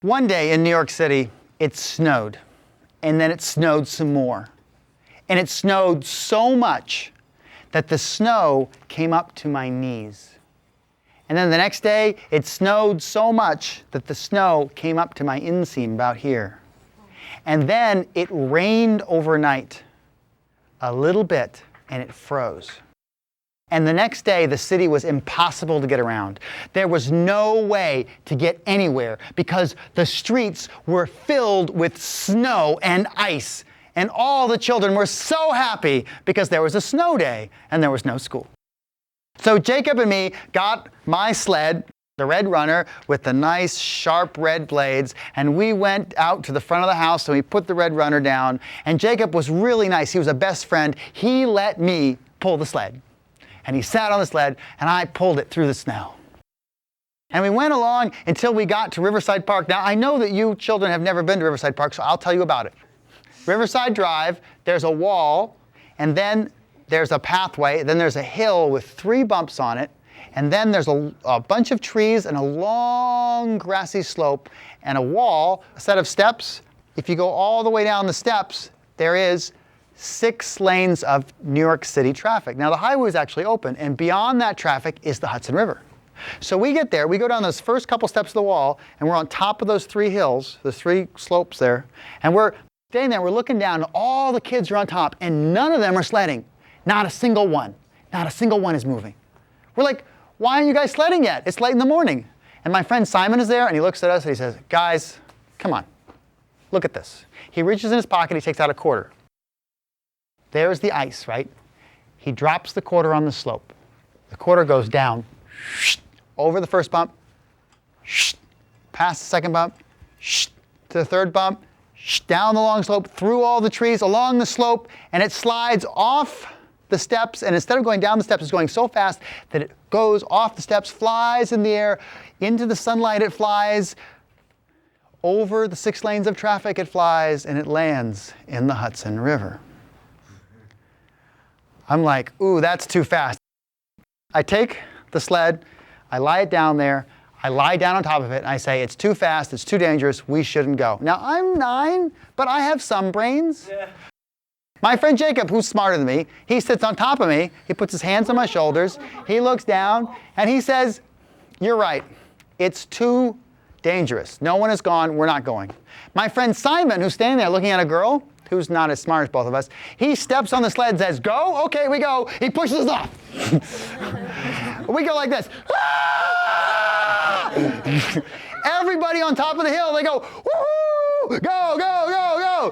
One day in New York City, it snowed, and then it snowed some more. And it snowed so much that the snow came up to my knees. And then the next day, it snowed so much that the snow came up to my inseam about here. And then it rained overnight a little bit, and it froze. And the next day, the city was impossible to get around. There was no way to get anywhere because the streets were filled with snow and ice. And all the children were so happy because there was a snow day and there was no school. So Jacob and me got my sled, the red runner, with the nice sharp red blades, and we went out to the front of the house and we put the red runner down. And Jacob was really nice. He was a best friend. He let me pull the sled. And he sat on the sled, and I pulled it through the snow. And we went along until we got to Riverside Park. Now, I know that you children have never been to Riverside Park, so I'll tell you about it. Riverside Drive, there's a wall, and then there's a pathway, then there's a hill with 3 bumps on it, and then there's a bunch of trees and a long grassy slope and a wall, a set of steps. If you go all the way down the steps, there is 6 lanes of New York City traffic. Now the highway is actually open, and beyond that traffic is the Hudson River. So we get there, we go down those first couple steps of the wall, and we're on top of those 3 hills, the 3 slopes there, and we're staying there, we're looking down, and all the kids are on top, and none of them are sledding. Not a single one. Not a single one is moving. We're like, why aren't you guys sledding yet? It's late in the morning. And my friend Simon is there, and he looks at us, and he says, guys, come on, look at this. He reaches in his pocket, he takes out a quarter. There's the ice, right? He drops the quarter on the slope. The quarter goes down, over the first bump, past the second bump, to the third bump, down the long slope, through all the trees, along the slope, and it slides off the steps, and instead of going down the steps, it's going so fast that it goes off the steps, flies in the air, into the sunlight it flies, over the 6 lanes of traffic it flies, and it lands in the Hudson River. I'm like, ooh, that's too fast. I take the sled, I lie it down there, I lie down on top of it, and I say, it's too fast, it's too dangerous, we shouldn't go. Now, I'm 9, but I have some brains. Yeah. My friend Jacob, who's smarter than me, he sits on top of me, he puts his hands on my shoulders, he looks down, and he says, you're right, it's too dangerous. No one is gone, we're not going. My friend Simon, who's standing there looking at a girl, who's not as smart as both of us, he steps on the sled and says, go, okay, we go. He pushes us off. We go like this. Everybody on top of the hill, they go, woo, go, go, go, go.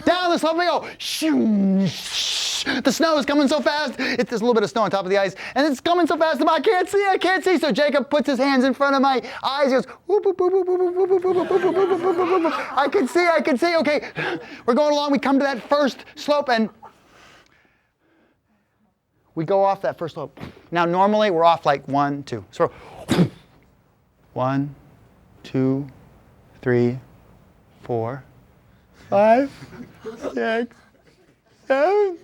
Down the slope we go. The snow is coming so fast. There's a little bit of snow on top of the ice, and it's coming so fast that I can't see, I can't see. So Jacob puts his hands in front of my eyes. He goes, whoop, whoop, whoop, whoop, whoop, whoop, whoop, whoop, whoop, whoop, whoop, whoop. I can see, I can see. Okay, we're going along. We come to that first slope, and we go off that first slope. Now, normally, we're off like 1, 2. So 1, 2, 3, 4, 5, 6, 7,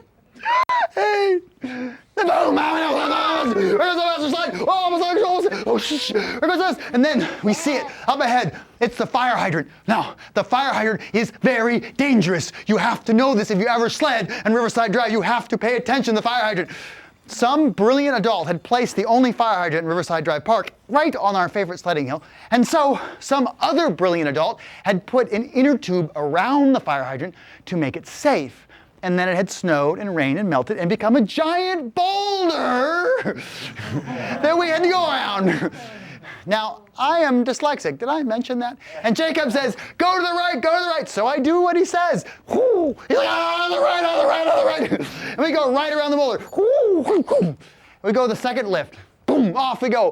8. Boom! There goes the master slide. Oh, shh. There goes this. And then we see it up ahead. It's the fire hydrant. Now, the fire hydrant is very dangerous. You have to know this if you ever sled in Riverside Drive. You have to pay attention to the fire hydrant. Some brilliant adult had placed the only fire hydrant in Riverside Drive Park right on our favorite sledding hill. And so some other brilliant adult had put an inner tube around the fire hydrant to make it safe. And then it had snowed and rained and melted and become a giant boulder that we had to go around. Now, I am dyslexic. Did I mention that? And Jacob says, go to the right, go to the right. So I do what he says. Whoo. He's like, on the right, on the right, on the right. And we go right around the boulder. Whoo. We go the second lift. Boom, off we go.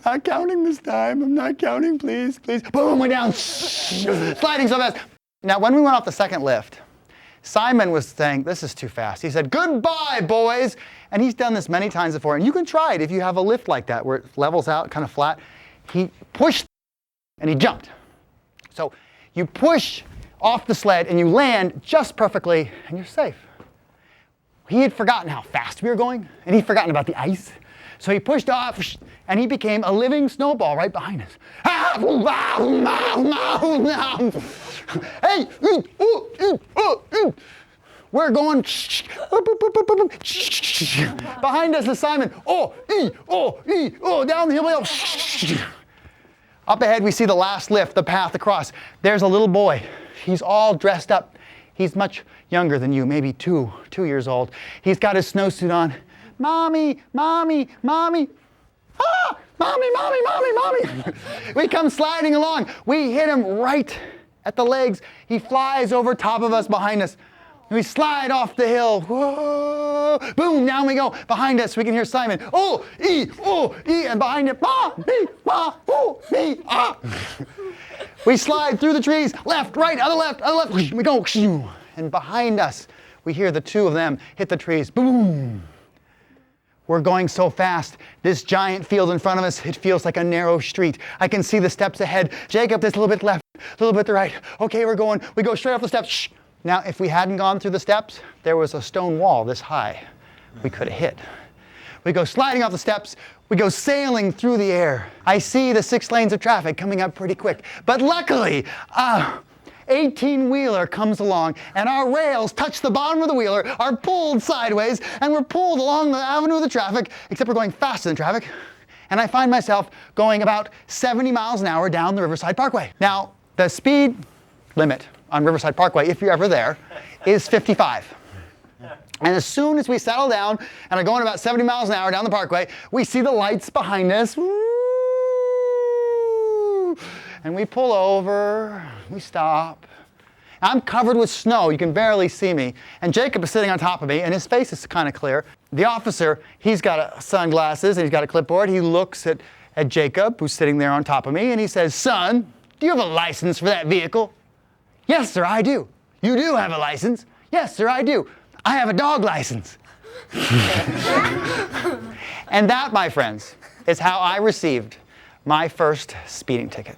Not counting this time. I'm not counting, please, please. Boom, we're down. Sliding so fast. Now, when we went off the second lift, Simon was saying, this is too fast. He said, goodbye, boys. And he's done this many times before. And you can try it if you have a lift like that where it levels out kind of flat. He pushed and he jumped. So you push off the sled and you land just perfectly and you're safe. He had forgotten how fast we were going and he'd forgotten about the ice. So he pushed off, and he became a living snowball right behind us. Hey, we're going. Behind us is Simon. Down the hill. Up ahead, we see the last lift, the path across. There's a little boy. He's all dressed up. He's much younger than you, maybe two years old. He's got his snowsuit on. Mommy, mommy, mommy. Ah, mommy, mommy, mommy, mommy. We come sliding along. We hit him right at the legs. He flies over top of us, behind us. We slide off the hill. Whoa, boom, down we go. Behind us, we can hear Simon. And behind him, We slide through the trees, left, right, other left. We go, and behind us, we hear the two of them hit the trees. Boom. We're going so fast. This giant field in front of us, it feels like a narrow street. I can see the steps ahead. Jacob, there's a little bit left, a little bit to the right. Okay, we go straight off the steps. Shh. Now, if we hadn't gone through the steps, there was a stone wall this high we could have hit. We go sliding off the steps. We go sailing through the air. I see the 6 lanes of traffic coming up pretty quick. But luckily, 18-wheeler comes along, and our rails touch the bottom of the wheeler, are pulled sideways, and we're pulled along the avenue of the traffic, except we're going faster than traffic. And I find myself going about 70 miles an hour down the Riverside Parkway. Now, the speed limit on Riverside Parkway, if you're ever there, is 55. And as soon as we settle down and are going about 70 miles an hour down the parkway, we see the lights behind us. And we pull over, we stop. I'm covered with snow, you can barely see me. And Jacob is sitting on top of me, and his face is kind of clear. The officer, he's got sunglasses and he's got a clipboard. He looks at Jacob, who's sitting there on top of me, and he says, "Son, do you have a license for that vehicle?" "Yes, sir, I do." "You do have a license?" "Yes, sir, I do. I have a dog license." And that, my friends, is how I received my first speeding ticket.